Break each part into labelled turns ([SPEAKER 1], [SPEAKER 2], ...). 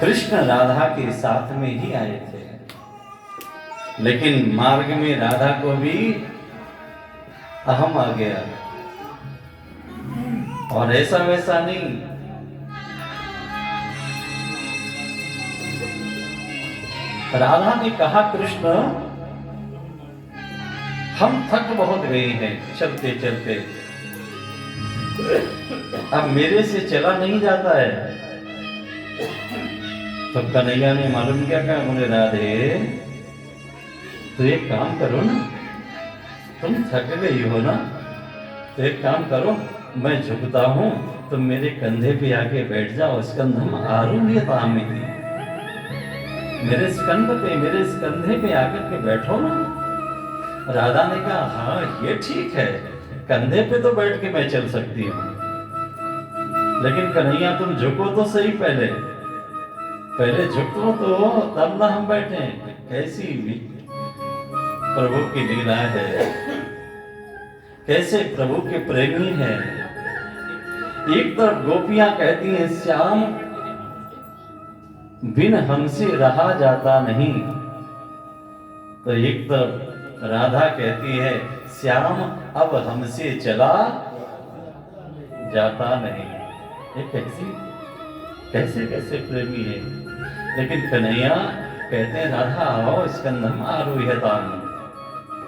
[SPEAKER 1] कृष्ण राधा के साथ में ही आए थे, लेकिन मार्ग में राधा को भी अहम आ गया, और ऐसा वैसा नहीं। राधा ने कहा, कृष्ण हम थक बहुत गए हैं चलते चलते, अब मेरे से चला नहीं जाता है। तो कन्हैया ने मालूम क्या कहा, बोले राधे तो एक काम करो ना, तुम थक गई हो ना, तो एक काम करो, मैं झुकता हूं, तुम मेरे कंधे पे आके बैठ जाओ, स्कंधम आरूह्यतामिति, मेरे स्कंध पे, मेरे कंधे पे आकर के बैठो ना। राधा ने कहा, हाँ ये ठीक है, कंधे पे तो बैठ के मैं चल सकती हूँ, लेकिन कन्हैया तुम झुको तो सही, पहले झुको तो तब ना हम बैठे। कैसी प्रभु की लीला है, कैसे प्रभु के प्रेमी हैं। एक तरफ गोपियां कहती हैं, श्याम बिन हमसे रहा जाता नहीं, तो एक तरफ राधा कहती है, श्याम अब हमसे चला जाता नहीं। ये कैसे कैसे प्रेमी है। लेकिन कन्हैया कहते हैं, राधा आओ, स्कंधम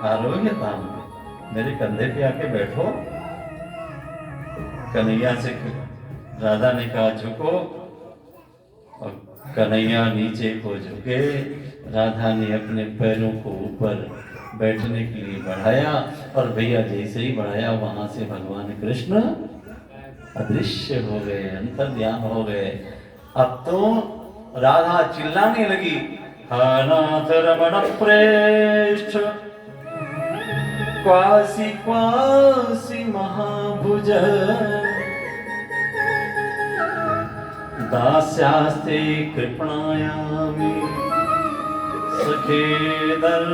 [SPEAKER 1] आरूह्यताम, मेरे कंधे पे आके बैठो। कन्हैया से राधा ने कहा, झुको, और कन्हैया नीचे को झुके। राधा ने अपने पैरों को ऊपर बैठने के लिए बढ़ाया, और भैया जैसे ही बढ़ाया, वहां से भगवान कृष्ण अदृश्य हो गए, अंतर्ध्यान हो गए। अब तो राधा चिल्लाने लगी, नाथ रमण प्रेष्ठ क्वासी क्वासी महाभुज, दास्यास्ते कृपणायामि सखे दर्शय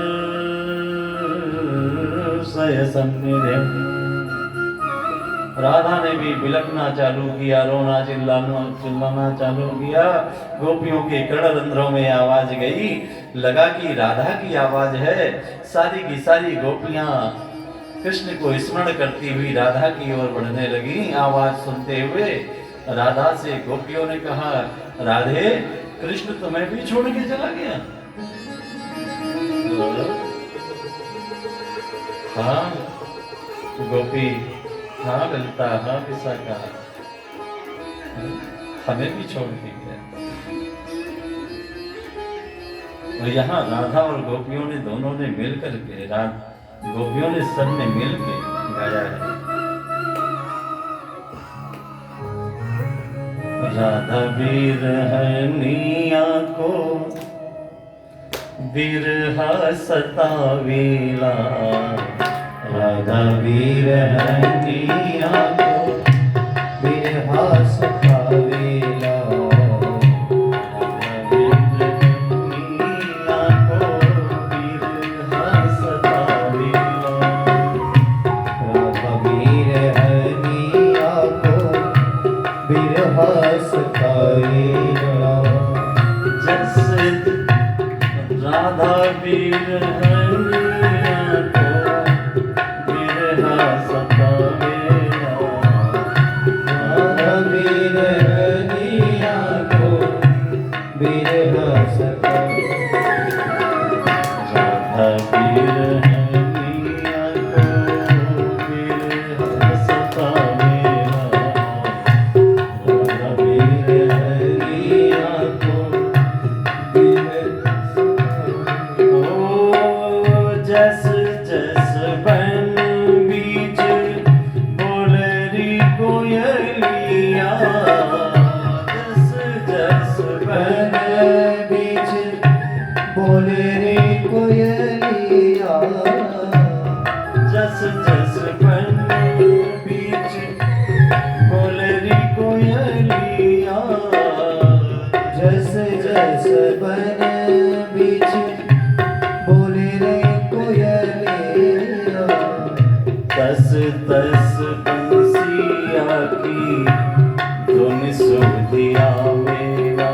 [SPEAKER 1] सन्निधिम्। राधा ने भी बिलखना चालू किया, रोना चिल्लाना चालू किया। गोपियों के कड़रंध्रों में आवाज गई, लगा कि राधा की आवाज है। सारी की सारी गोपियां कृष्ण को स्मरण करती हुई राधा की ओर बढ़ने लगी। आवाज सुनते हुए राधा से गोपियों ने कहा, राधे कृष्ण तुम्हें भी छोड़ के चला गया? हाँ गोपी, हाँ ललिता, हाँ विशाखा, हमें भी छोड़ के गया। और यहाँ राधा और गोपियों ने, दोनों ने मिल करके, गोपियों ने सब ने मिल के गाया है। राधा बिरहनिया को बिरहा सतावेला, राधा बिरहनिया को बिरहा सतावेला, राधा बिरहनिया को बिरहा सतावेला, राधा बिरहनिया को बिरहा सतावेला। जस राधा बिरहनिया को बिरहा सतावेला, राधा बिरहनिया को बिरहा सतावेला, राधा बिरहनिया को बिरहा सतावेला, राधा बिरहनिया को बिरहा सतावेला। जस जस बन बीच बोलरी कोयलिया, जस जस बन बीच बोलरी कोयलिया, जस जस बन बीच बोलरी कोयलिया, जस जस बन बीच बोले रे कोयलिया, तस तस बंसिया की धुन सुधिया मेरा,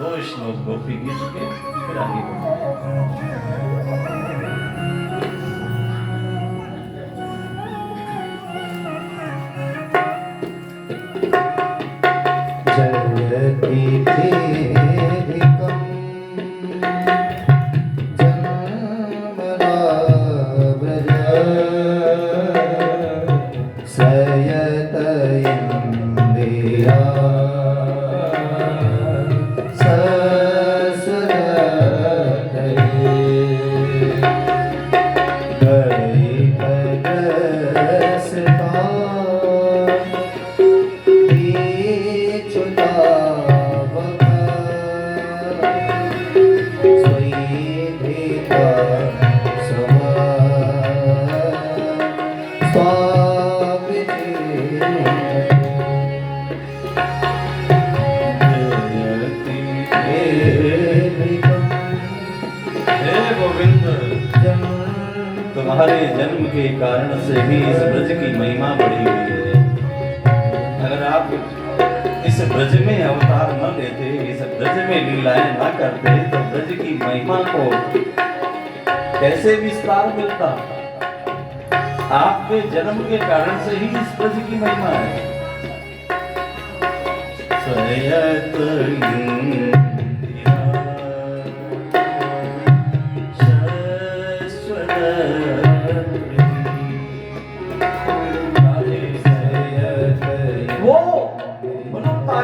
[SPEAKER 1] 2 श्लोक गोपी गीत के फिर आगे बढ़ेंगे। तुम्हारे जन्म के कारण से ही इस ब्रज की महिमा बढ़ी हुई है। अगर आप इस ब्रज में अवतार न लेते, इस ब्रज में लीलाएं न करते, तो ब्रज की महिमा को कैसे विस्तार मिलता? आपके जन्म के कारण से ही इस ब्रज की महिमा है।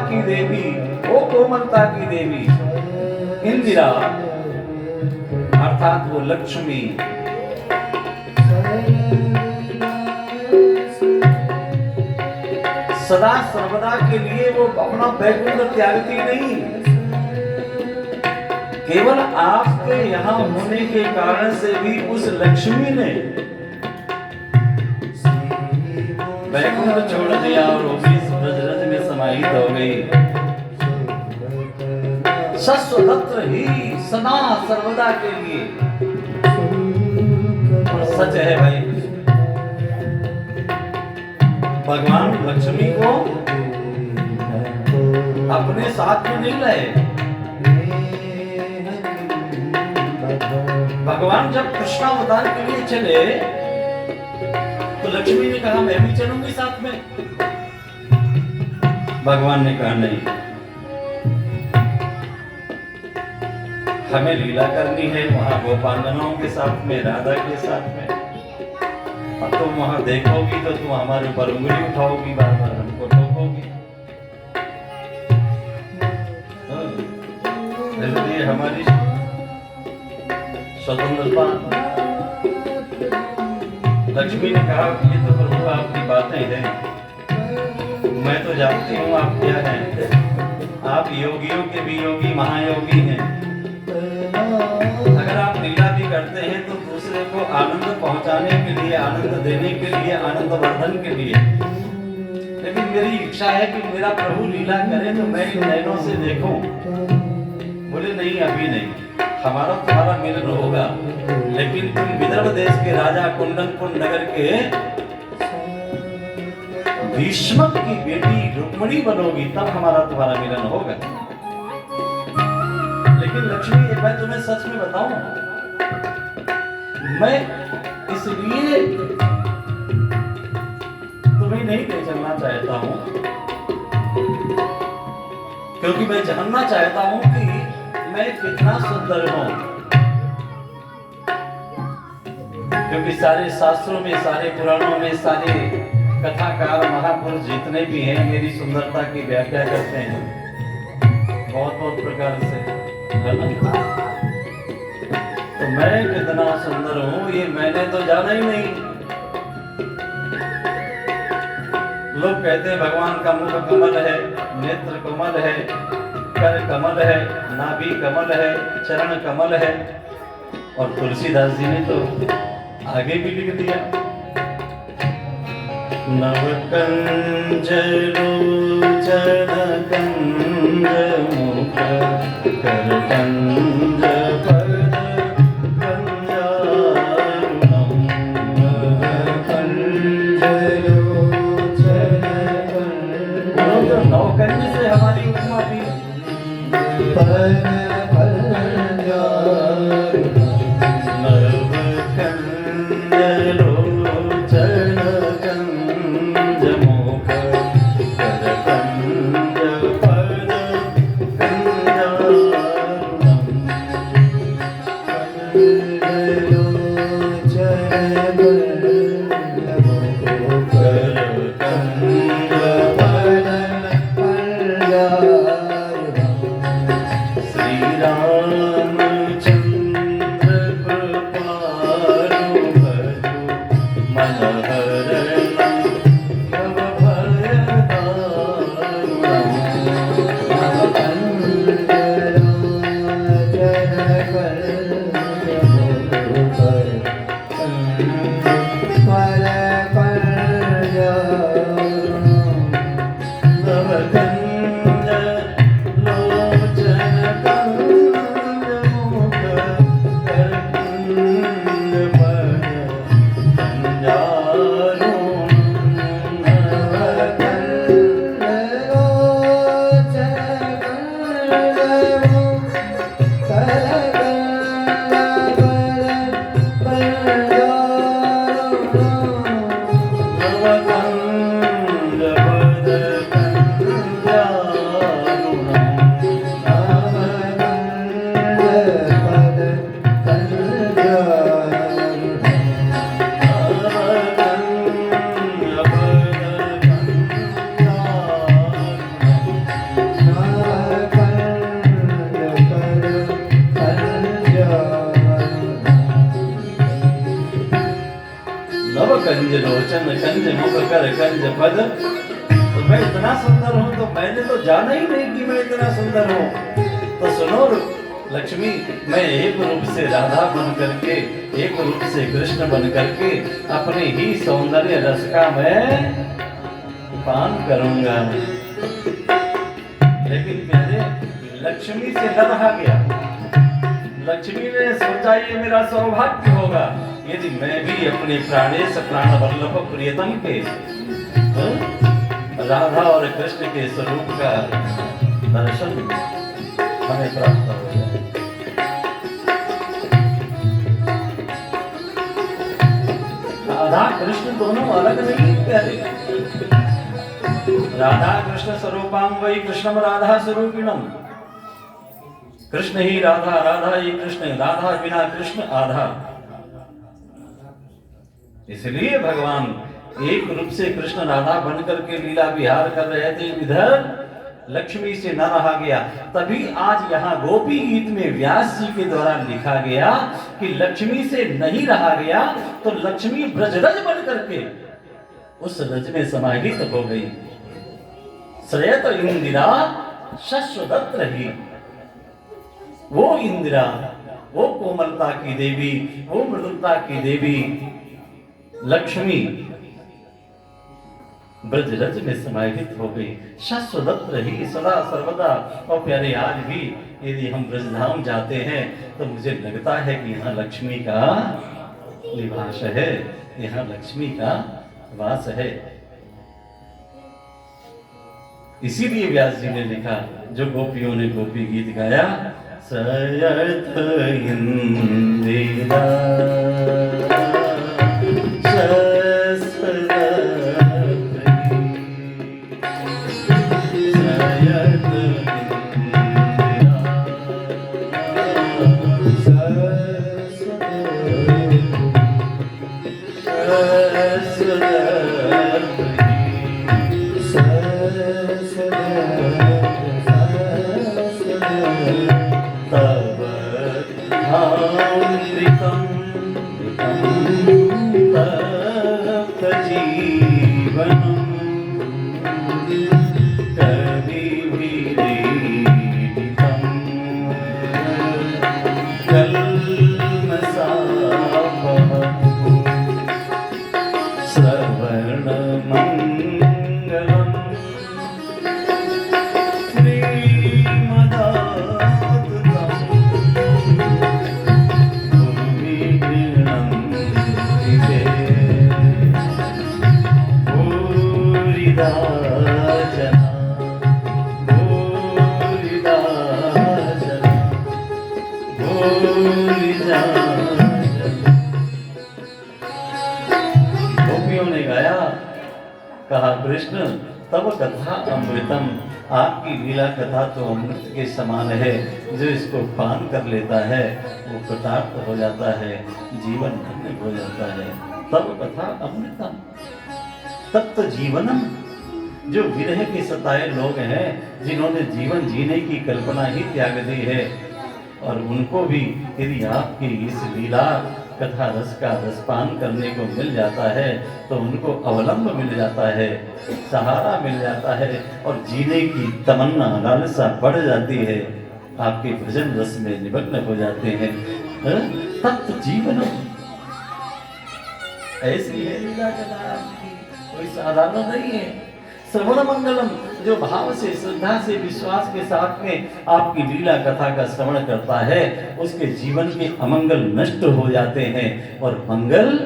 [SPEAKER 1] की देवी, वो कोमलता की देवी इंदिरा अर्थात वो लक्ष्मी, सदा सर्वदा के लिए वो अपना बैकुंठ त्यागती नहीं। केवल आपके यहाँ होने के कारण से भी उस लक्ष्मी ने बैकुंठ छोड़ दिया और वो भी ब्रज में समाहित हो गई। सस्वतंत्र ही सदा सर्वदा के लिए। और सच है भाई, भगवान लक्ष्मी को अपने साथ में नहीं लाए। भगवान जब कृष्णावतार के लिए चले तो लक्ष्मी ने कहा मैं भी चलूंगी साथ में। भगवान ने कहा नहीं, हमें लीला करनी है वहां गोपांगनाओं के साथ में, राधा के साथ में। और तुम वहां देखोगी तो तुम हमारे ऊपर उंगली उठाओगी, बार बार हमको टोकोगी। इसलिए हमारी स्वतंत्रता। लक्ष्मी ने कहा ये तो प्रभु आपकी बातें हैं, मैं तो जानती हूँ आप क्या हैं। आप योगियों के भी योगी, महायोगी हैं। अगर आप लीला भी करते हैं तो दूसरे को आनंद पहुंचाने के लिए, आनंद देने के लिए, आनंद वर्धन के लिए। लेकिन मेरी इच्छा है कि मेरा प्रभु लीला करे तो मैं इन नैनों से देखूं। बोले नहीं, अभी नहीं, हमारा तुम्हारा मिलन होगा, लेकिन तुम विदर्भ देश के राजा कुंदनपुर नगर के भीष्मक की बेटी रुक्मिणी बनोगी, तब हमारा तुम्हारा मिलन होगा। लेकिन लक्ष्मी, मैं तुम्हें सच में बताऊं, मैं इसलिए तुम्हें नहीं ले चलना चाहता हूं क्योंकि मैं जानना चाहता हूं कि मैं कितना सुंदर हूं। क्योंकि सारे शास्त्रों में, सारे पुराणों में, सारे कथाकार महापुरुष जितने भी हैं मेरी सुंदरता की व्याख्या करते हैं बहुत बहुत प्रकार से। तो मैं कितना सुंदर हूं ये मैंने तो जाना ही नहीं। लोग कहते हैं भगवान का मुख कमल है, नेत्र कमल है, कर कमल है, नाभि कमल है, चरण कमल है। और तुलसीदास जी ने तो आगे भी लिख दिया, नव कंज लोचन कंज मुख कर कंज पद कंजारुणम। कंज लोचन नव कंज से हमारी उपमा भी। कंज लोचन कंज मुख कर कंज पद। तो मैं इतना सुंदर हूँ तो मैंने तो जाना ही नहीं कि मैं इतना सुंदर हूँ। तो सुनो लक्ष्मी, मैं एक रूप से राधा बन करके, एक रूप से कृष्ण बन करके अपने ही सौंदर्य रस का मैं पान करूंगा। लेकिन प्यारे, लक्ष्मी से न रहा गया। लक्ष्मी ने सोचा ये मेरा सौभाग्य होगा यदि मैं भी अपने प्राणेश प्राण वल्लभ प्रियतम के राधा और कृष्ण के स्वरूप का दर्शन हमें प्राप्त हो जाए। राधा कृष्ण दोनों अलग नहीं प्यारे। राधा कृष्ण स्वरूपाम वही कृष्णम राधा स्वरूपिणम। कृष्ण ही राधा, राधा ही कृष्ण, राधा बिना कृष्ण आधा। इसलिए भगवान एक रूप से कृष्ण राधा बनकर के लीला विहार कर रहे थे, इधर लक्ष्मी से न रहा गया। तभी आज यहाँ गोपी गीत में व्यास जी के द्वारा लिखा गया कि लक्ष्मी से नहीं रहा गया तो लक्ष्मी ब्रजरज बन करके उस रज में समाहित हो गई। श्रेयत इंदिरा शश्वदत्त रही। वो इंदिरा, वो कोमलता की देवी, वो मृदुलता की देवी लक्ष्मी ब्रजरज में समाहित हो गई, शाश्वत रही सदा सर्वदा। और प्यारे, आज भी यदि हम ब्रजधाम जाते हैं तो मुझे लगता है कि यहाँ लक्ष्मी का निवास है, यहाँ लक्ष्मी का वास है। इसीलिए व्यास जी ने लिखा, जो गोपियों ने गोपी गीत गाया, सयत इंदिरा गोपियों ने गाया, कहा कृष्ण तब कथा अमृतम, आपकी लीला कथा तो अमृत के समान है, जो इसको पान कर लेता है वो कृतार्थ हो जाता है, जीवन धन्य हो जाता है। तब कथा अमृतम तत्व जीवनम। जो विरह के सताए लोग हैं, जिन्होंने जीवन जीने की कल्पना ही त्याग दी है, और उनको भी यदि आपकी इस लीला कथा रस का रसपान करने को मिल जाता है तो उनको अवलंब मिल जाता है, सहारा मिल जाता है, और जीने की तमन्ना लालसा बढ़ जाती है। आपके भजन रस में निमग्न हो जाते हैं। तत्व जीवन ऐसी है लीला कथा आपकी, कोई साधारण नहीं है। श्रवण मंगलम, जो भाव से श्रद्धा से विश्वास के साथ में आपकी लीला कथा का श्रवण करता है, उसके जीवन के अमंगल नष्ट हो जाते हैं और मंगल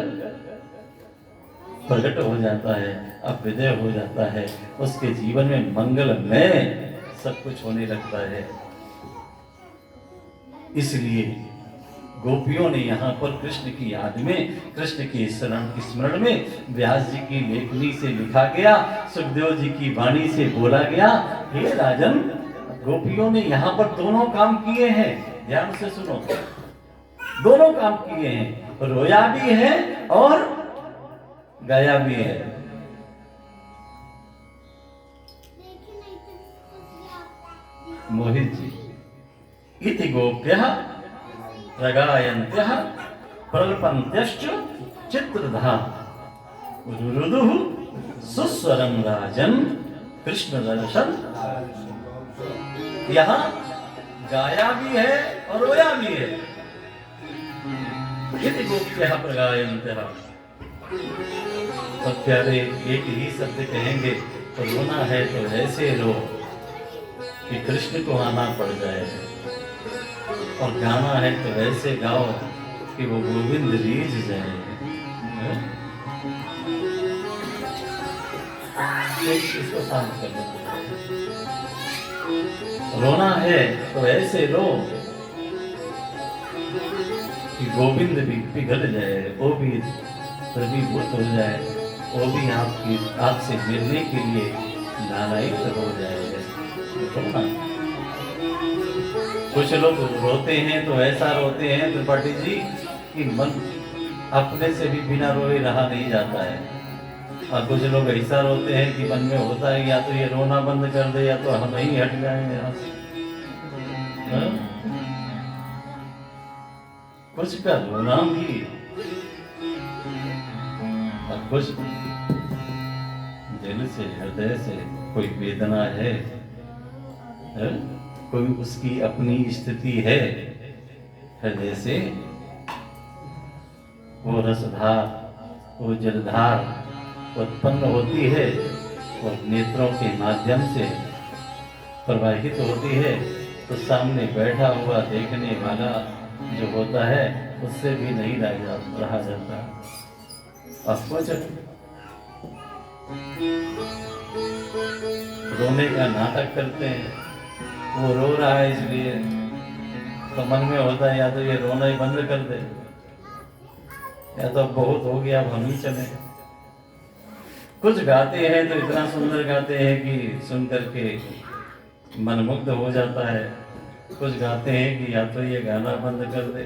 [SPEAKER 1] प्रकट हो जाता है, अभ्युदय हो जाता है। उसके जीवन में मंगलमय सब कुछ होने लगता है। इसलिए गोपियों ने यहाँ पर कृष्ण की याद में, कृष्ण के स्मरण में व्यास जी की लेखनी से लिखा गया, सुखदेव जी की वाणी से बोला गया, हे राजन, गोपियों ने यहाँ पर दोनों काम किए हैं। ध्यान से सुनो, दोनों काम किए हैं, रोया भी है और गाया भी है। मोहित जी, इति गोप्यः रगायन्त्यः प्रल्पन्त्यश्च चित्रधा रुरुदुः सुस्वरं राजन कृष्ण दर्शन। यहाँ गाया भी है और रोया भी है। इति गोप्यः प्रगायन्त्यः, तो प्यारे एक ही शब्द कहेंगे, तो रोना है तो ऐसे रो कि कृष्ण को आना पड़ जाए, और गाना है तो ऐसे गाओ कि वो गोविंद रीझ जाए। इसको शांत कर दो। रोना है तो ऐसे रो कि गोविंद भी पिघल जाए, वो भी द्रवीभूत हो जाए, वो भी आपसे मिलने के लिए लालायित हो जाए। कुछ लोग रोते हैं तो ऐसा रोते हैं त्रिपाठी जी कि मन अपने से भी बिना रोए रहा नहीं जाता है, और कुछ लोग ऐसा रोते हैं कि मन में होता है या तो ये रोना बंद कर दे या तो हम ही हट जाएंगे यहाँ से। कुछ का रोना भी, और कुछ दिल से हृदय से कोई वेदना है, कोई उसकी अपनी स्थिति है, हृदय से वो रसधार, वो जलधार उत्पन्न होती है और नेत्रों के माध्यम से प्रवाहित होती है, तो सामने बैठा हुआ देखने वाला जो होता है उससे भी नहीं रहा जाता। अफकोच रोने का नाटक करते हैं, वो रो रहा है इसलिए तो मन में होता है या तो ये रोना ही बंद कर दे, या तो बहुत हो गया अब हम ही चले। कुछ गाते हैं तो इतना सुंदर गाते हैं कि सुन करके मनमुग्ध हो जाता है, कुछ गाते हैं कि या तो ये गाना बंद कर दे,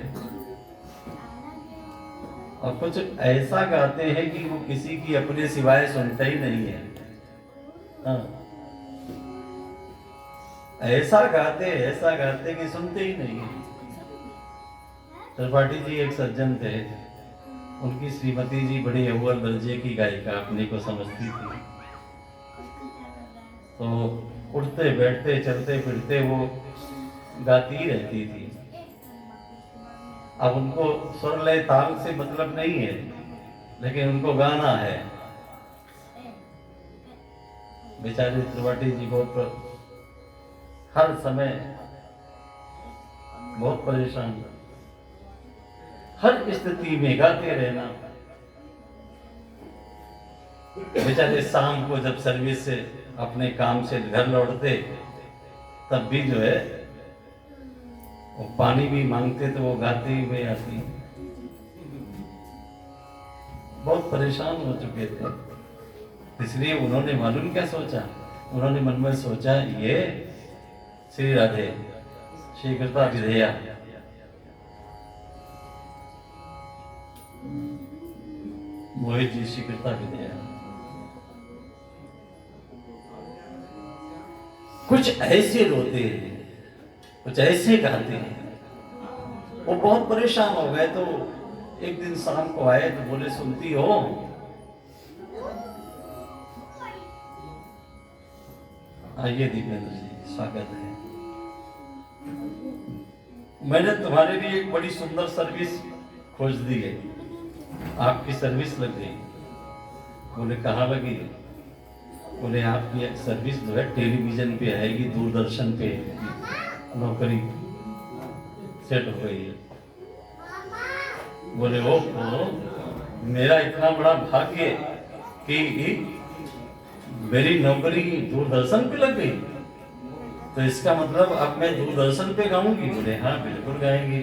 [SPEAKER 1] और कुछ ऐसा गाते हैं कि वो किसी की अपने सिवाय सुनता ही नहीं है। ऐसा गाते कि सुनते ही नहीं है। त्रिपाठी जी एक सज्जन थे, उनकी श्रीमती जी बड़ी अव्वल दर्जे की गायिका अपने को समझती थी, तो उठते बैठते चलते फिरते वो गाती रहती थी। अब उनको स्वर लय ताल से मतलब नहीं है, लेकिन उनको गाना है। बेचारे त्रिपाठी जी बहुत हर समय बहुत परेशान, हर स्थिति में गाते रहना। बेचारे शाम को जब सर्विस से अपने काम से घर लौटते तब भी जो है वो पानी भी मांगते तो वो गाते हुए आती। बहुत परेशान हो चुके थे, इसलिए उन्होंने मालूम क्या सोचा, उन्होंने मन में सोचा ये श्री राधे श्री कृपा विधेया, मोहित जी शीघ्रता विद्या। कुछ ऐसे रोते हैं, कुछ ऐसे गाते हैं। वो बहुत परेशान हो गए तो एक दिन शाम को आए तो बोले, सुनती हो, आइए दीपेंद्र जी, स्वागत है। मैंने तुम्हारे लिए एक बड़ी सुंदर सर्विस खोज दी है, आपकी सर्विस लग गई। बोले कहाँ लगी? बोले आपकी एक सर्विस जो है टेलीविजन पे आएगी, दूरदर्शन पे नौकरी सेट हो गई है। बोले ओ मेरा इतना बड़ा भाग्य कि मेरी नौकरी दूरदर्शन पे लग गई, तो इसका मतलब अब मैं दूरदर्शन पे गाऊंगी? बोले हाँ बिल्कुल गाएंगे।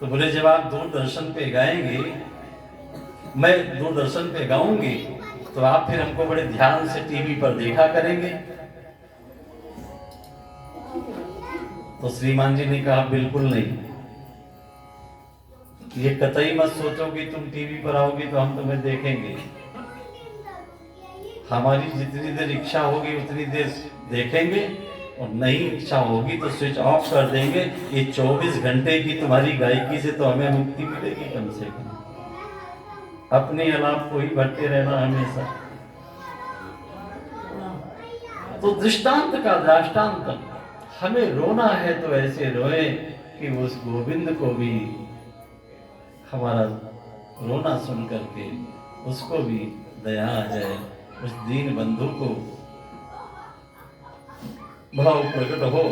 [SPEAKER 1] तो बोले जब आप दूरदर्शन पे गाएंगे, मैं दूरदर्शन पे गाऊंगी, तो आप फिर हमको बड़े ध्यान से टीवी पर देखा करेंगे। तो श्रीमान जी ने कहा बिल्कुल नहीं, ये कतई मत सोचो कि तुम टीवी पर आओगी तो हम तुम्हें देखेंगे। हमारी जितनी देर इच्छा होगी उतनी देर देखेंगे, और नहीं इच्छा होगी तो स्विच ऑफ कर देंगे। ये 24 घंटे की तुम्हारी गायकी से तो हमें मुक्ति मिलेगी कम से कम। अपने अलाप को ही भरते रहना हमेशा। तो दृष्टांत का दृष्टांत, हमें रोना है तो ऐसे रोए कि उस गोविंद को भी हमारा रोना सुन करके उसको भी दया आ जाए, उस दीन बंधु को भाव प्रकट हो,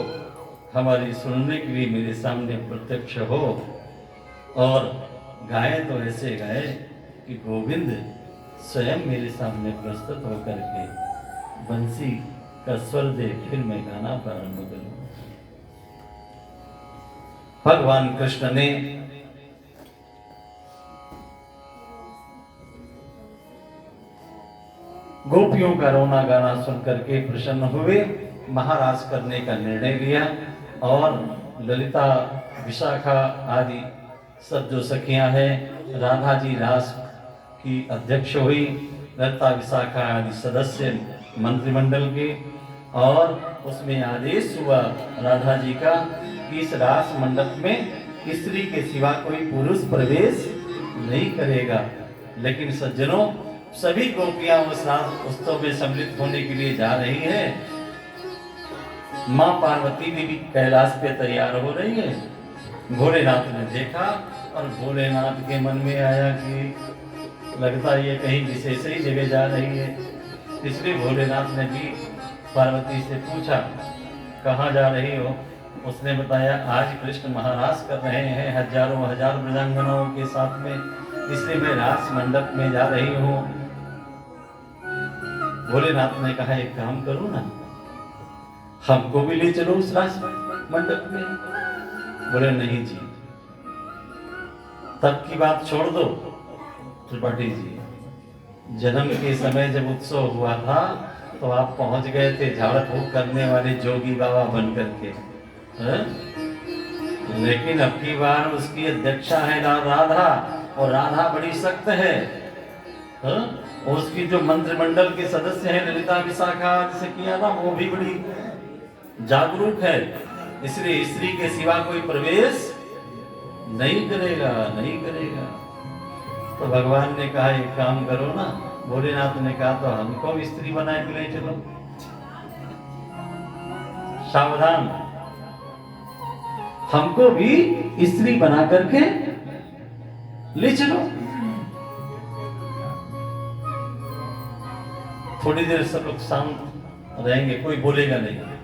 [SPEAKER 1] हमारी सुनने के लिए मेरे सामने प्रत्यक्ष हो, और गाए तो ऐसे गाए कि गोविंद स्वयं मेरे सामने प्रस्तुत होकर के बंसी का स्वर दे, फिर मैं गाना प्रारंभ करूं। भगवान कृष्ण ने गोपियों का रोना गाना सुन करके प्रसन्न हुए, महाराज करने का निर्णय लिया, और ललिता, विशाखा आदि सब जो सखियां हैं, राधा जी रास की अध्यक्ष हुई, ललिता विशाखा आदि सदस्य मंत्रिमंडल के, और उसमें आदेश हुआ राधा जी का कि इस रास मंडप में स्त्री के सिवा कोई पुरुष प्रवेश नहीं करेगा। लेकिन सज्जनों, सभी गोपियां उस रास उत्सव में सम्मिलित होने के लिए जा रही है। माँ पार्वती भी कैलाश पे तैयार हो रही है। भोलेनाथ ने देखा और भोलेनाथ के मन में आया कि लगता है ये कहीं विशेष ही जगह जा रही है। इसलिए भोलेनाथ ने भी पार्वती से पूछा, कहाँ जा रही हो? उसने बताया, आज कृष्ण महाराज कर रहे हैं हजारों हजार ब्रजांगनाओं के साथ में, इसलिए मैं रास मंडप में जा रही हूँ। भोलेनाथ ने कहा, एक काम करो ना, हमको भी ले चलो उस रास मंडप में। बोले नहीं जी, तब की बात छोड़ दो त्रिपाठी जी, जन्म के समय जब उत्सव हुआ था तो आप पहुंच गए थे झाड़ फूक करने वाले जोगी बाबा बन करके, लेकिन अब की बार उसकी अध्यक्षा है राधा, और राधा बड़ी सख्त है। उसकी जो मंत्रिमंडल के सदस्य हैं ललिता विशाखा से किया ना, वो भी बड़ी जागरूक है, इसलिए स्त्री के सिवा कोई प्रवेश नहीं करेगा, नहीं करेगा। तो भगवान ने कहा, एक काम करो ना, भोलेनाथ ने कहा तो हमको स्त्री बना के ले चलो। सावधान, हमको भी स्त्री बना करके ले चलो। थोड़ी देर सब लोग शांत रहेंगे, कोई बोलेगा नहीं।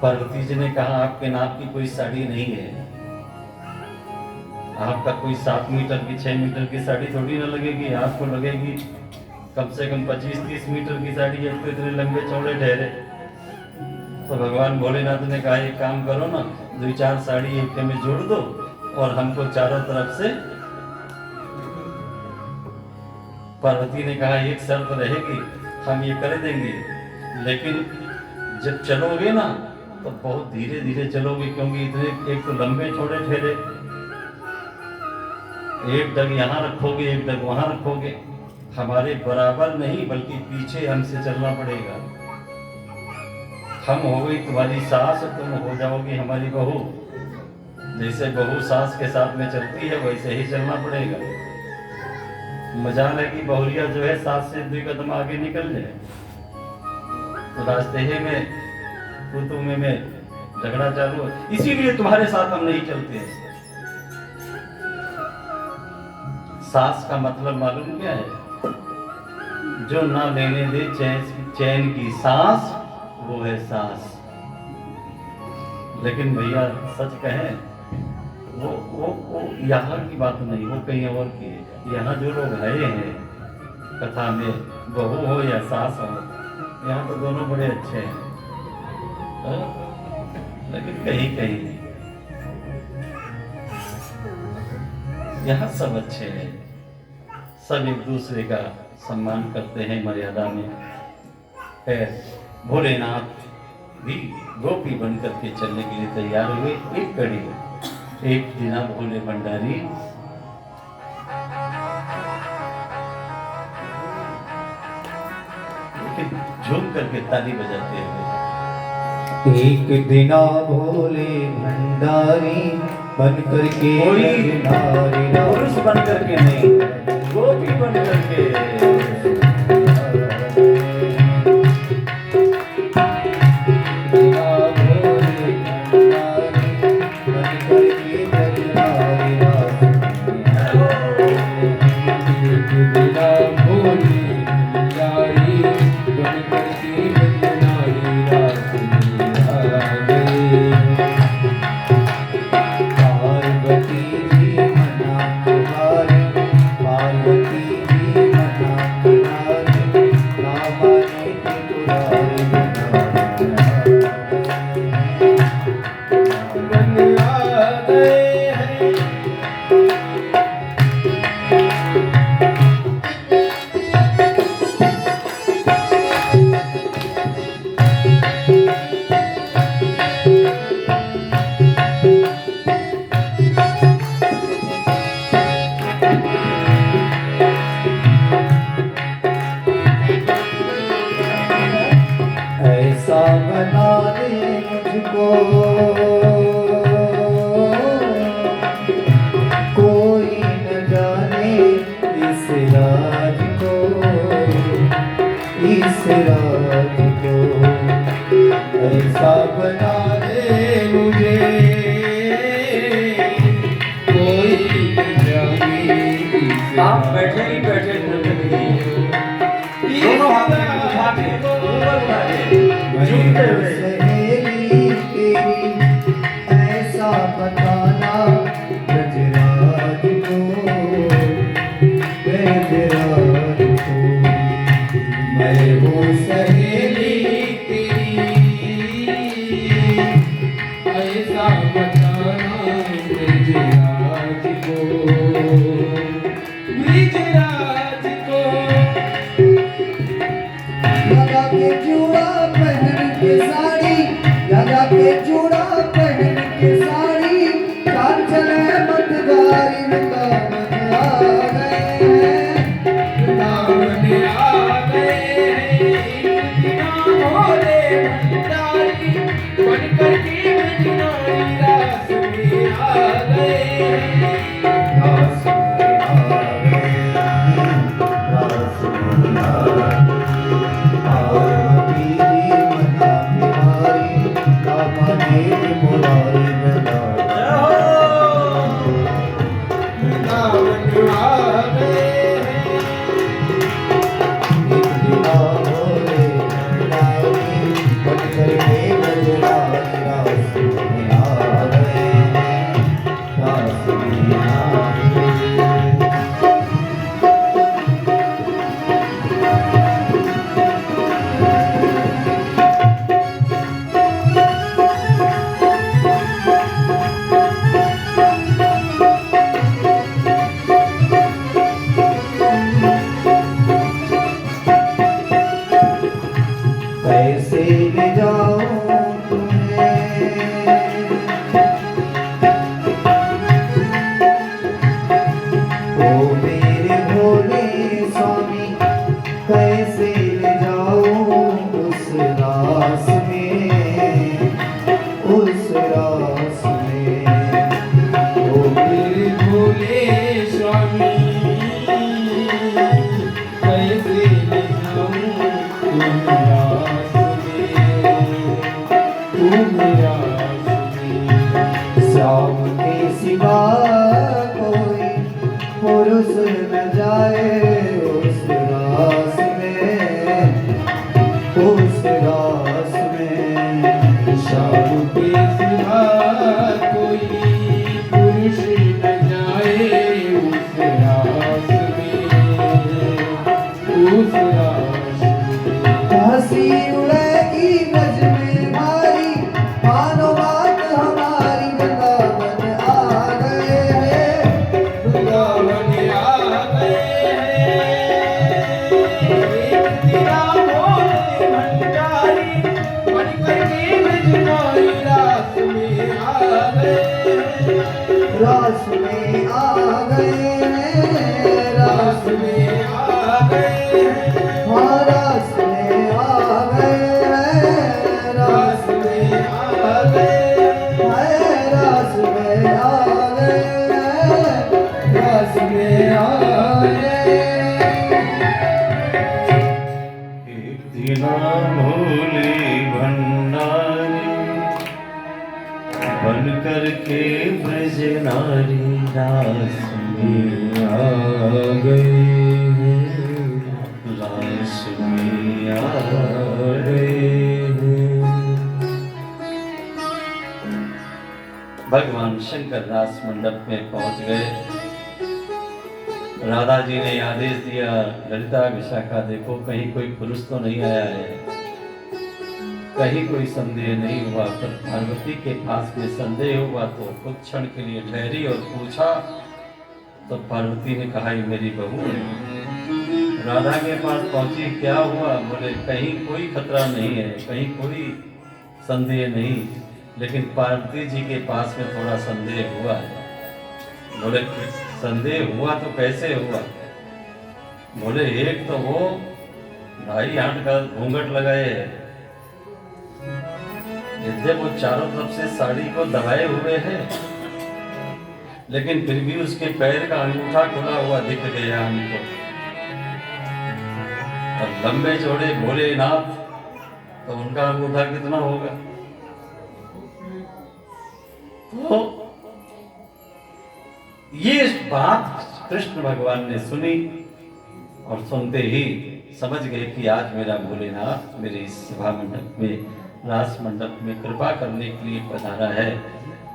[SPEAKER 1] पार्वती जी ने कहा, आपके नाप की कोई साड़ी नहीं है, आपका कोई 7 मीटर की 6 मीटर की साड़ी थोड़ी ना लगेगी, आपको लगेगी कम से कम 25-30 मीटर की साड़ी है, तो इतने लंबे चौड़े ठहरे। तो भगवान भोलेनाथ ने कहा, एक काम करो ना, 2-4 साड़ी एक में जोड़ दो और हमको चारों तरफ से। पार्वती ने कहा, एक शर्त रहेगी, हम ये कर देंगे, लेकिन जब चलोगे ना तो बहुत धीरे धीरे चलोगे, क्योंकि इतने एक तो लंबे चौड़े ठहरे, एक डग यहाँ रखोगे एक डग वहाँ रखोगे, हमारे बराबर नहीं बल्कि पीछे हमसे चलना पड़ेगा। हम हो गई तुम्हारी सास, तुम हो जाओगी हमारी बहू। जैसे बहू सास के साथ में चलती है वैसे ही चलना पड़ेगा। मजाल है कि बहुरिया जो है सास से 2 कदम आगे निकल जाए तो रास्ते ही में तू में झगड़ा चालू है। इसीलिए तुम्हारे साथ हम नहीं चलते हैं। सास का मतलब मालूम क्या है? जो ना लेने दे चैन की सांस, वो है सास। लेकिन भैया सच कहें, वो यहाँ की बात नहीं, वो कहीं और की है। यहाँ जो लोग आए हैं कथा में, बहू हो या सास हो, यहाँ तो दोनों बड़े अच्छे हैं, लेकिन कहीं कहीं यहाँ सब अच्छे हैं, सब एक दूसरे का सम्मान करते हैं मर्यादा में है। भोलेनाथ भी गोपी बन करके चलने के लिए तैयार हुए। एक कड़ी एक दिना भोले भंडारी झूम करके ताली बजाते हुए,
[SPEAKER 2] एक दिना भोले भंडारी बन करके
[SPEAKER 1] पुरुष बन करके नहीं, गोपी बन करके
[SPEAKER 2] बना दे मुझको, कोई न जाने इस राज को, इस राज को। ऐसा बना दे मुझे, कोई न जाने।
[SPEAKER 1] आप बैठे ही बैठे दोनों हाथ उठा के ऊपर उठा के झूमते हुए,
[SPEAKER 2] ऐसा बताना गजराज को, गजराज को। मैं हूँ सहेली तेरी, ऐसा बताना गजराज को, गजराज को। लगा के चूड़ा पहन के साड़ी तू मेरा सुनी।
[SPEAKER 3] श्याम के सिवा कोई पुरुष न जाए उस रास में, उस रास में।
[SPEAKER 2] श्याम के सिवा कोई पुरुष न जाए उस रास में, उस रास में।
[SPEAKER 3] हंसी उड़ेगी ब्रज में भारी, मानो बात हमारी वृंदावन आ गए हैं।
[SPEAKER 2] वृंदावन आ गए हैं। एक दिया बोले भंडारी, बनकर के बिजनौरी रास में आ गए हैं।
[SPEAKER 3] रास में आ गए हैं,
[SPEAKER 2] रास में आ गए हैं।
[SPEAKER 3] हाँ रास में आ गए हैं,
[SPEAKER 2] रास में आ गए हैं।
[SPEAKER 3] हाय रास में आ गए हैं,
[SPEAKER 2] रास में आ गए।
[SPEAKER 1] एक दिना भोले भंडारी बन कर के ब्रज नारी रास में
[SPEAKER 2] आ गए
[SPEAKER 1] रास में आ भगवान शंकर रास मंडप में पहुंच गए। राधा जी ने आदेश दिया, ललिता विशाखा देखो कहीं कोई पुरुष तो नहीं आया है, कहीं कोई संदेह नहीं हुआ। पर पार्वती के पास में संदेह हुआ तो कुछ क्षण के लिए ठहरी और पूछा, तो पार्वती ने कहा ये मेरी बहू है। राधा के पास पहुंची, क्या हुआ? बोले कहीं कोई खतरा नहीं है, कहीं कोई संदेह नहीं, लेकिन पार्वती जी के पास में थोड़ा संदेह हुआ है। बोले संदेह हुआ तो कैसे हुआ? बोले एक तो वो 2.5 का घूंघट लगाए है, जब वो चारों तरफ से साड़ी को दबाए हुए हैं, लेकिन फिर भी उसके पैर का अंगूठा खुला हुआ दिख गया हमको। और लंबे चौड़े भोलेनाथ, तो उनका अंगूठा कितना होगा? तो ये बात कृष्ण भगवान ने सुनी और सुनते ही समझ गए कि आज मेरा भोलेनाथ मेरे इस सभा मंडप में, रास मंडप में कृपा करने के लिए पधारा है।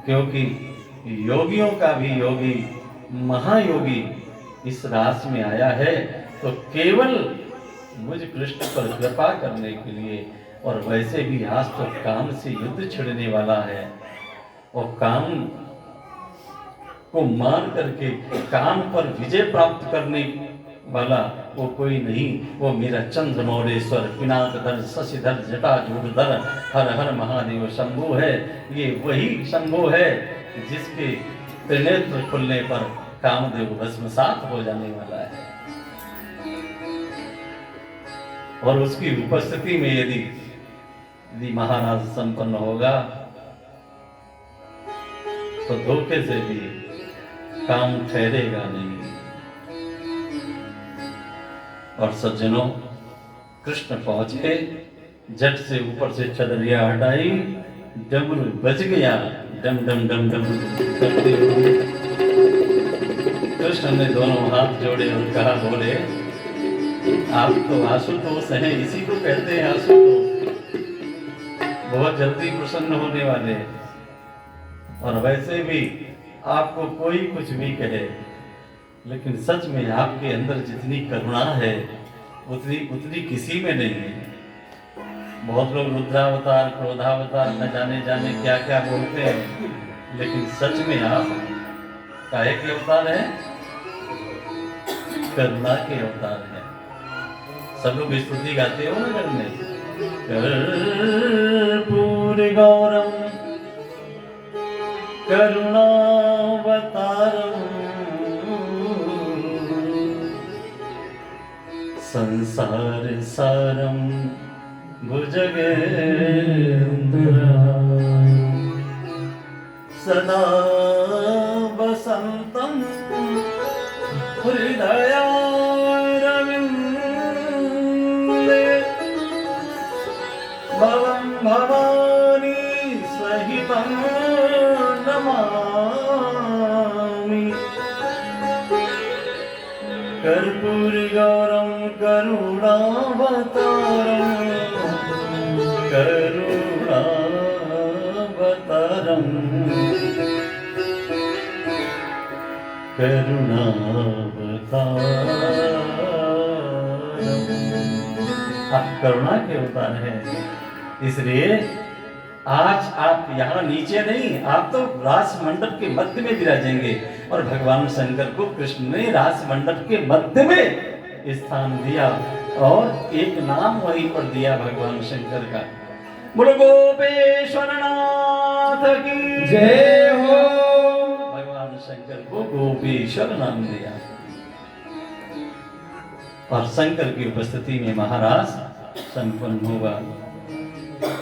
[SPEAKER 1] क्योंकि योगियों का भी योगी, महायोगी इस रास में आया है, तो केवल मुझ कृष्ण पर कृपा करने के लिए। और वैसे भी आज तो काम से युद्ध छिड़ने वाला है, और काम को मार करके काम पर विजय प्राप्त करने वाला वो कोई नहीं, वो मेरा चंद्रमौलेश्वर पिनाकधर शशिधर जटाजूटधर हर हर महादेव शंभु है। ये वही शंभु है जिसके त्रिनेत्र खुलने पर कामदेव भस्मसात हो जाने वाला है। और उसकी उपस्थिति में यदि महाराज संपन्न होगा तो धोखे से भी काम ठहरेगा नहीं। और सज्जनों, कृष्ण पहुंचे, झट से ऊपर से चदरिया हटाई, डमरू बज गया, डम डम डम डम करते हुए कृष्ण ने दोनों हाथ जोड़े और कहा, बोले आप तो आशुतोष हैं, इसी को कहते हैं आशुतोष, बहुत जल्दी प्रसन्न होने वाले। और वैसे भी आपको कोई कुछ भी कहे, लेकिन सच में आपके अंदर जितनी करुणा है उतनी किसी में नहीं है। बहुत लोग रुद्रावतार, क्रोधावतार, न जाने क्या क्या बोलते हैं, लेकिन सच में आप काहे के अवतार हैं? करुणा के अवतार हैं। सब लोग स्तुति गाते हो ना घर में, कर्पूर गौरम करुणावतारम संसार सारम भुजगेन्द्रम् सदा वसन्तं हृदयारविन्दे भवं भवानी कर्पूर गौरम करुणावतारम करुणावतारम करुणावतारम। आप करुणा के अवतार हैं, इसलिए आज आप यहाँ नीचे नहीं, आप तो रास मंडप के मध्य में विराजेंगे। और भगवान शंकर को कृष्ण ने रास मंडप के मध्य में स्थान दिया और एक नाम वहीं पर दिया भगवान शंकर का। बोलो गोपेश्वर नाथ की
[SPEAKER 2] जय हो।
[SPEAKER 1] भगवान शंकर को गोपेश्वर नाम दिया। और शंकर की उपस्थिति में महाराज संपन्न हुआ।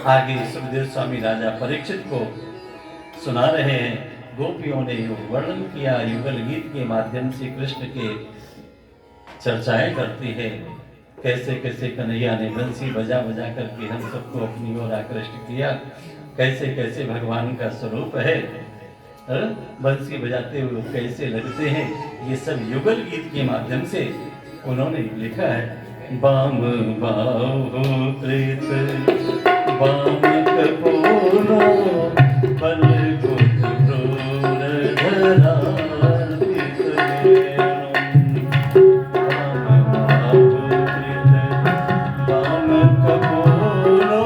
[SPEAKER 1] आगे सुखदेव स्वामी राजा परीक्षित को सुना रहे हैं। गोपियों ने वर्णन किया, युगल गीत के माध्यम से कृष्ण के चर्चाएं करती है। कैसे कैसे कन्हैया ने बंसी बजा बजा करके हम सबको अपनी ओर आकृष्ट किया, कैसे कैसे भगवान का स्वरूप है, बंसी बजाते हुए कैसे लगते हैं, ये सब युगल गीत के माध्यम से उन्होंने लिखा है। बाम बाहु कृत बाम कपूरो बल कुत क्रूर धरार्पित बाम बाहु कृत बाम कपूरो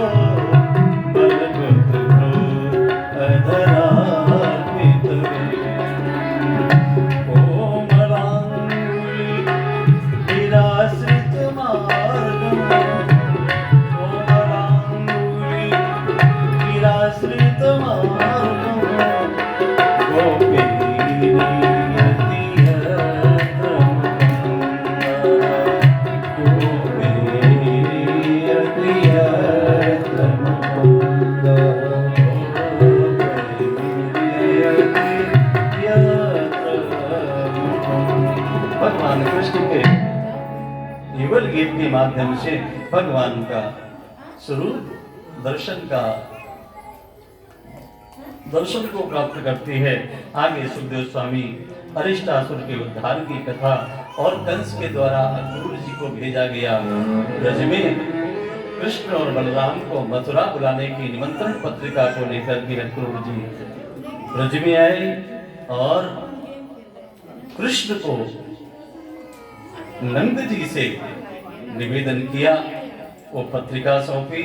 [SPEAKER 1] बल कुत क्रूर धरार्पित कोमलांगुली विरासित मार्गम कोमलांगुली विरासित मार्गम भगवान कृष्ण के युगल गीत के माध्यम से भगवान का स्वरूप दर्शन को प्राप्त करती है। आगे सुखदेव स्वामी अरिष्टासुर के उद्धार की कथा और कंस के द्वारा अक्रूर जी को भेजा गया ब्रज में कृष्ण और बलराम को मथुरा बुलाने की निमंत्रण पत्रिका को लेकर के अक्रूर जी ब्रज में आए और कृष्ण को नंद जी से निवेदन किया। वो पत्रिका सौंपी।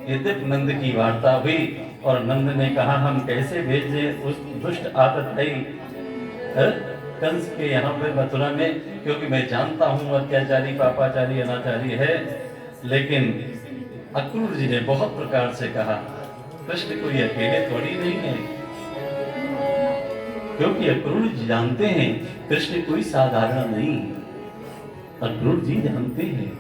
[SPEAKER 1] यद्यपि नंद की वार्ता हुई और नंद ने कहा हम कैसे भेजें उस दुष्ट आतताई कंस के यहाँ पे मथुरा में, क्योंकि मैं जानता हूँ अत्याचारी पापाचारी अनाचारी है। लेकिन अक्रूर जी ने बहुत प्रकार से कहा कृष्ण कोई अकेले थोड़ी नहीं है, क्योंकि अक्रूर जी जानते हैं कृष्ण कोई साधारण नहीं। अक्रूर जी जानते हैं।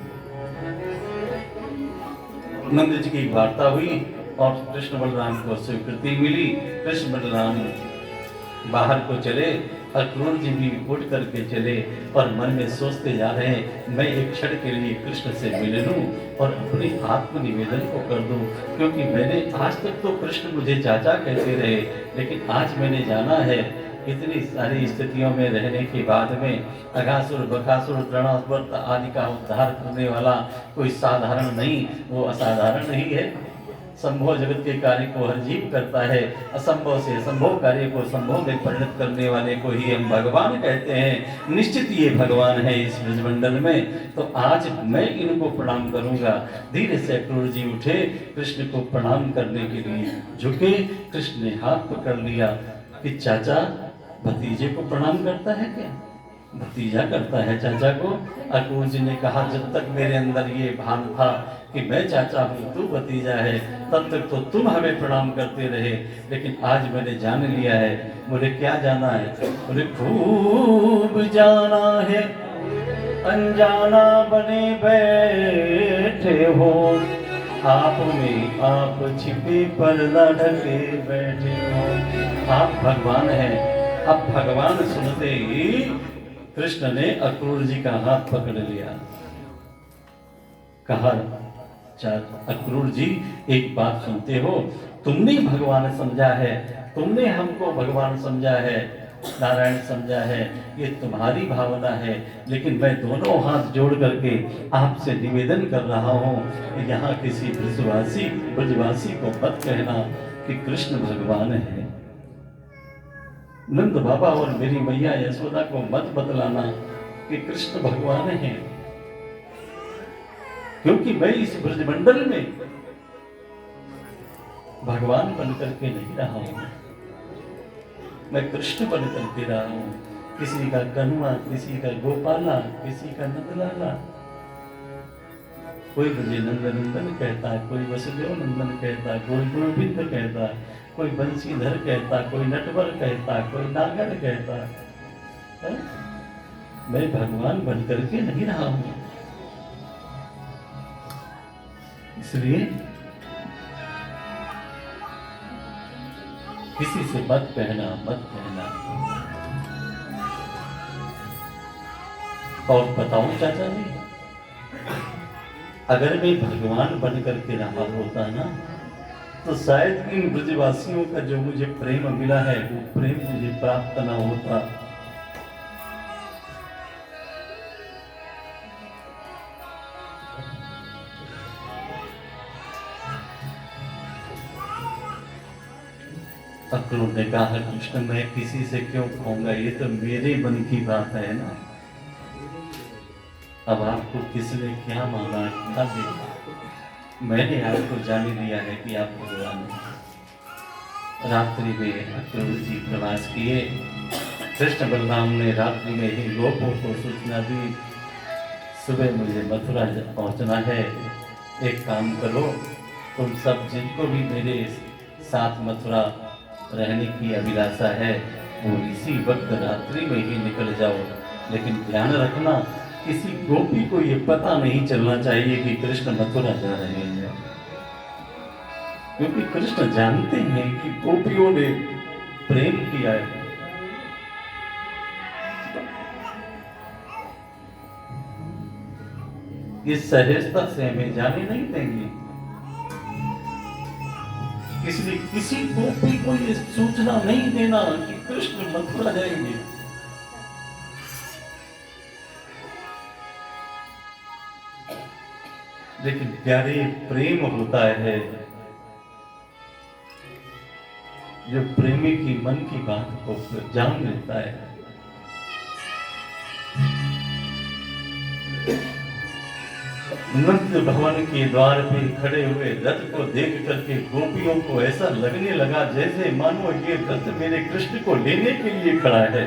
[SPEAKER 1] नंद जी की वार्ता हुई और कृष्ण बलराम को स्वीकृति मिली। कृष्ण बलराम बाहर को चले, अक्रूर जी भी उठ करके चले और मन में सोचते जा रहे हैं मैं एक क्षण के लिए कृष्ण से मिल लूं और अपने आत्म निवेदन को कर दूं, क्योंकि मैंने आज तक तो कृष्ण मुझे चाचा कहते रहे, लेकिन आज मैंने जाना है इतनी सारी स्थितियों में रहने के बाद में अघासुर बकासुर तृणासुर आदि का उद्धार करने वाला कोई साधारण नहीं, वो असाधारण नहीं है। संभव जगत के कार्य को हर जीव करता है, असंभव से असंभव कार्य को संभव में परिणत करने वाले को ही हम भगवान कहते हैं। निश्चित ये भगवान है इस ब्रजमंडल में, तो आज मैं इनको प्रणाम करूंगा। धीरे से अक्रूर जी उठे, कृष्ण को प्रणाम करने के लिए झुके। कृष्ण ने हाथ पकड़ लिया कि चाचा भतीजे को प्रणाम करता है क्या? भतीजा करता है चाचा को। अक्रूर जी ने कहा जब तक मेरे अंदर ये भान था कि मैं चाचा हूँ तू भतीजा है, तब तक तो तुम हमें प्रणाम करते रहे, लेकिन आज मैंने जान लिया है। बोले क्या जाना है? बोले खूब जाना है, अनजाना बने बैठे हो, आप में आप छिपे पर्दा ढके बैठे हो। आप भगवान हैं। अब भगवान सुनते ही कृष्ण ने अक्रूर जी का हाथ पकड़ लिया। कहा अक्रूर जी एक बात सुनते हो, तुमने भगवान समझा है, तुमने हमको भगवान समझा है, नारायण समझा है ये तुम्हारी भावना है, लेकिन मैं दोनों हाथ जोड़ करके आपसे निवेदन कर रहा हूँ कि यहाँ किसी ब्रजवासी को मत कहना कि कृष्ण भगवान है। नंद बाबा और मेरी मैया यशोदा को मत बतलाना कि कृष्ण भगवान है, क्योंकि मैं इस ब्रजमंडल में भगवान बन करके नहीं रहा हूं, मैं कृष्ण बन करके रहा हूं। किसी का कनुआ, किसी का गोपाला, किसी का नंदलाला, कोई मुझे नंदनंदन कहता है, कोई वसुदेव नंदन कहता है, कोई गोविंद कहता, कोई बंशीधर कहता, कोई नटवर कहता, कोई नागर कहता है? मैं भगवान बन करके नहीं रहा हूं। इसलिए किसी से मत कहना, मत कहना। और बताऊं चाचा जी, अगर मैं भगवान बन करके रहा होता ना, तो शायद इन ब्रजवासियों का जो मुझे प्रेम मिला है वो प्रेम मुझे प्राप्त न होता। अक्रूर ने कहा, कृष्ण मैं किसी से क्यों कहूंगा, ये तो मेरे मन की बात है ना। अब आपको किसने क्या मांगा, क्या देखा, मैंने आपको जाने दिया है कि आप भगवान हैं। रात्रि में अक्रूर जी प्रवास किए। कृष्ण बलराम ने रात्रि में ही गोपों को सूचना दी, सुबह मुझे मथुरा पहुंचना है, एक काम करो, तुम सब जिनको भी मेरे साथ मथुरा रहने की अभिलाषा है वो इसी वक्त रात्रि में ही निकल जाओ, लेकिन ध्यान रखना किसी गोपी को ये पता नहीं चलना चाहिए कि कृष्ण मथुरा जा रहे हैं, क्योंकि कृष्ण जानते हैं कि गोपियों ने प्रेम किया है। इस सहजता से हमें जाने नहीं देंगे, इसलिए किसी गोपी को ये सूचना नहीं देना कि कृष्ण मथुरा जाएंगे। लेकिन प्यारे प्रेम होता है जो प्रेमी की मन की बात को जान लेता है। नंद भवन के द्वार पे खड़े हुए रथ को देख करके गोपियों को ऐसा लगने लगा जैसे मानो ये रथ मेरे कृष्ण को लेने के लिए खड़ा है,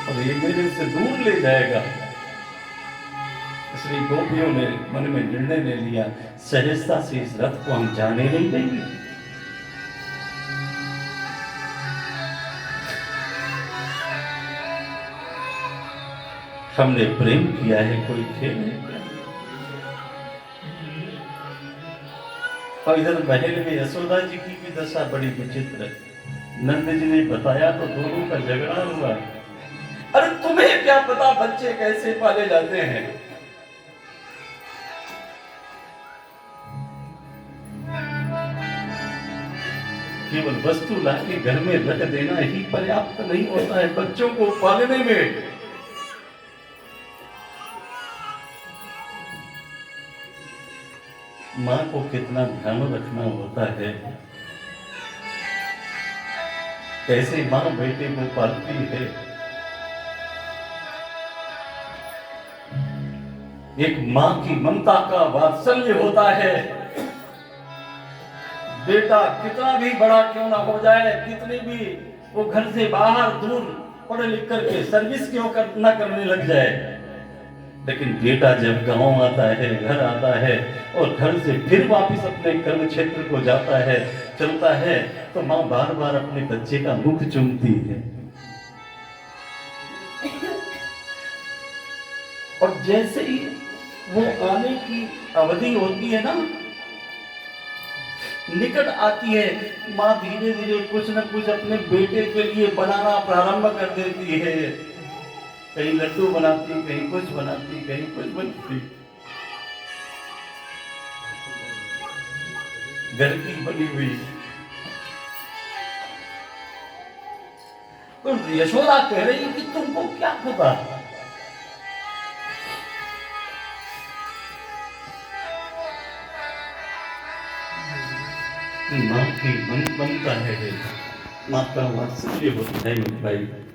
[SPEAKER 1] और ये मेरे से दूर ले जाएगा। इसलिए गोपियों ने मन में निर्णय ले लिया, सहजता से इस रथ को हम जाने नहीं देंगे। हमने प्रेम किया है, कोई खेल नहीं। और इधर महल में यशोदा जी की भी दशा बड़ी विचित्र है। नंद जी ने बताया तो दोनों का झगड़ा हुआ। अरे तुम्हें क्या पता बच्चे कैसे पाले जाते हैं, केवल वस्तु लाके घर में रख देना ही पर्याप्त नहीं होता है बच्चों को पालने में। माँ को कितना ध्यान रखना होता है, कैसे माँ बेटे को पालती है। एक माँ की ममता का वात्सल्य होता है। बेटा कितना भी बड़ा क्यों ना हो जाए, कितनी भी वो घर से बाहर दूर पढ़ लिख करके सर्विस क्यों ना करने लग जाए, लेकिन बेटा जब गांव आता है, घर आता है और घर से फिर वापस अपने कर्म क्षेत्र को जाता है, चलता है, तो माँ बार बार अपने बच्चे का मुख चूमती है। और जैसे ही वो आने की अवधि होती है ना, निकट आती है, माँ धीरे धीरे कुछ न कुछ अपने बेटे के लिए बनाना प्रारंभ कर देती है। कहीं लड्डू बनाती, कहीं कुछ बनाती, कहीं कुछ बनाती। घर की बनी हुई तो यशोदा कह रही कि तुमको क्या पता? माँ की मन बनता है, माँ का वात्सल्य होता है भाई।